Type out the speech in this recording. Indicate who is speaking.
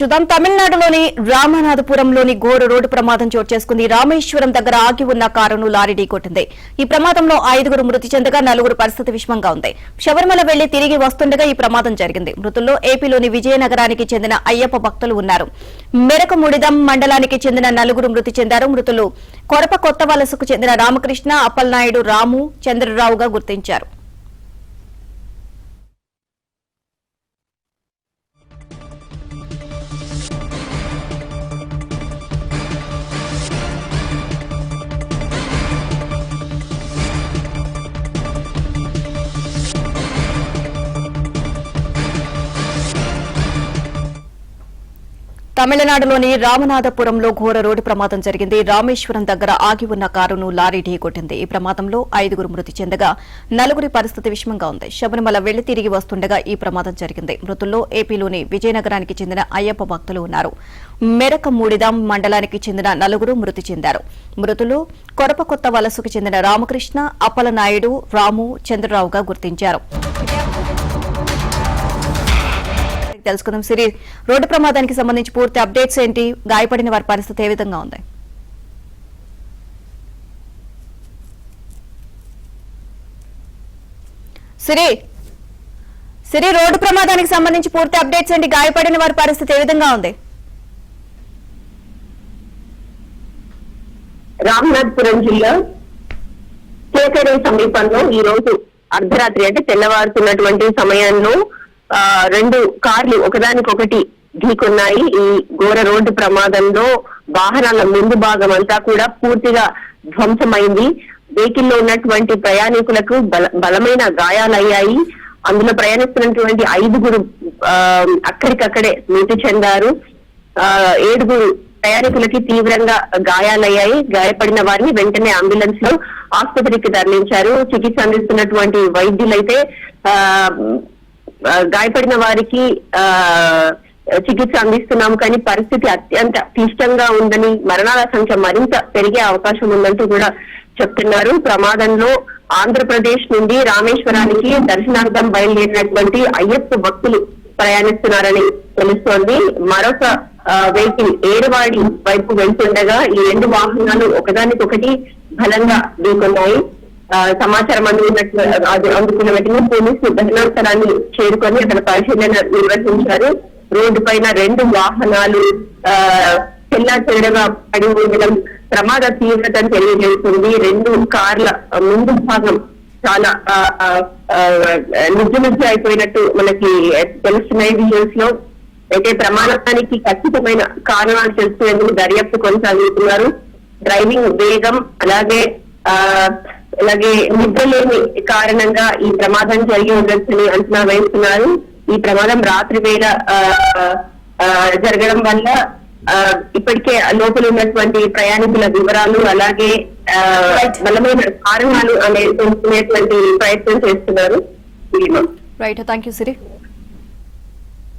Speaker 1: చూద్దాం. తమిళనాడులోని రామనాథపురంలోని ఘోర రోడ్డు ప్రమాదం చోటు చేసుకుంది. రామేశ్వరం దగ్గర ఆగి ఉన్న కారును లారీ ఢీకొట్టింది. ఈ ప్రమాదంలో 5 మృతి చెందగా 4 పరిస్థితి విషమంగా ఉంది. శబరిమల వెళ్లి తిరిగి వస్తుండగా ఈ ప్రమాదం జరిగింది. మృతుల్లో ఏపీలోని విజయనగరానికి చెందిన అయ్యప్ప భక్తులు ఉన్నారు. మెరకముడిదం మండలానికి చెందిన 4 మృతి చెందారు. మృతులు కొరప కొత్త వలసకు చెందిన రామకృష్ణ, అప్పలనాయుడు, రాము, చంద్రరావుగా గుర్తించారు. తమిళనాడులోని రామనాథపురంలో ఘోర రోడ్డు ప్రమాదం జరిగింది. రామేశ్వరం దగ్గర ఆగి ఉన్న కారును లారీ ఢీకొట్టింది. ఈ ప్రమాదంలో 5 మృతి చెందగా 4 పరిస్థితి విషమంగా ఉంది. శబరిమల వెళ్లి తిరిగి వస్తుండగా ఈ ప్రమాదం జరిగింది. మృతుల్లో ఏపీలోని విజయనగరానికి చెందిన అయ్యప్ప భక్తులు ఉన్నారు. మెరకముడిదం మండలానికి చెందిన 4 మృతి చెందారు. మృతులు కొరప కొత్త వలసకు చెందిన రామకృష్ణ, అప్పలనాయుడు, రాము, చంద్రరావుగా గుర్తించారు. తెలుసుకుందాం. సిరి, రోడ్డు ప్రమాదానికి సంబంధించి పూర్తి అప్డేట్స్ ఏంటి? గాయపడిన వారి పరిస్థితి ఏ విధంగా ఉంది? సిరి, రోడ్డు ప్రమాదానికి సంబంధించి పూర్తి అప్డేట్స్ ఏంటి? గాయపడిన వారి పరిస్థితి ఏ విధంగా ఉంది?
Speaker 2: రామనాథపురం జిల్లా కేకడే సమీపంలో ఈ రోజు అర్ధరాత్రి అంటే తెల్లవారుతున్నటువంటి సమయంలో 2 కార్లు ఒకదానికొకటి ఢీకొన్నాయి. ఈ ఘోర రోడ్డు ప్రమాదంలో వాహనాల ముందు భాగం అంతా కూడా పూర్తిగా ధ్వంసమైంది. వెహికల్లో ఉన్నటువంటి ప్రయాణికులకు బలమైన గాయాలయ్యాయి. అందులో ప్రయాణిస్తున్నటువంటి 5 అక్కడికక్కడే మృతి చెందారు. 7 ప్రయాణికులకి తీవ్రంగా గాయాలయ్యాయి. గాయపడిన వారిని వెంటనే అంబులెన్స్ లో ఆసుపత్రికి తరలించారు. చికిత్స అందిస్తున్నటువంటి వైద్యులైతే గాయపడిన వారికి చికిత్స అందిస్తున్నాం, కానీ పరిస్థితి అత్యంత క్లిష్టంగా ఉందని, మరణాల సంఖ్య మరింత పెరిగే అవకాశం ఉందంటూ కూడా చెప్తున్నారు. ప్రమాదంలో ఆంధ్రప్రదేశ్ నుండి రామేశ్వరానికి దర్శనార్థం బయలుదేరినటువంటి అయ్యప్ప భక్తులు ప్రయాణిస్తున్నారని తెలుస్తోంది. మరొక వెహికల్ ఏరువాడి వైపు వెళ్తుండగా ఈ 2 వాహనాలు ఒకదానికొకటి బలంగా ఢీకొన్నాయి. సమాచారం అందుకున్న వెంటనే పోలీసులు ఘటనా స్థలాన్ని చేరుకొని అక్కడ పరిశీలన నిర్వహించారు. రోడ్డు పైన 2 వాహనాలు చెల్లాచెదరగా పడి ఉండడం ప్రమాద తీవ్రతను తెలియజేస్తుంది. 2 కార్ల ముందు భాగం చాలా నిజ్జు అయిపోయినట్టు మనకి తెలుస్తున్నాయి విజువల్స్ లో. అయితే ప్రమాదానికి ఖచ్చితమైన కారణాలు తెలుసుకునేందుకు దర్యాప్తు కొనసాగుతున్నారు. డ్రైవింగ్ వేగం అలాగే నిద్రలేని కారణంగా ఈ ప్రమాదం జరిగి ఉండొచ్చని అంచనా వేస్తున్నారు. ఈ ప్రమాదం రాత్రి వేళ జరగడం వల్ల ఇప్పటికే లోపల ఉన్నటువంటి ప్రయాణికుల వివరాలు అలాగే బలమైన కారణాలు అనేది తెలుసుకునేటువంటి ప్రయత్నం చేస్తున్నారు.
Speaker 1: Right, thank you Siri.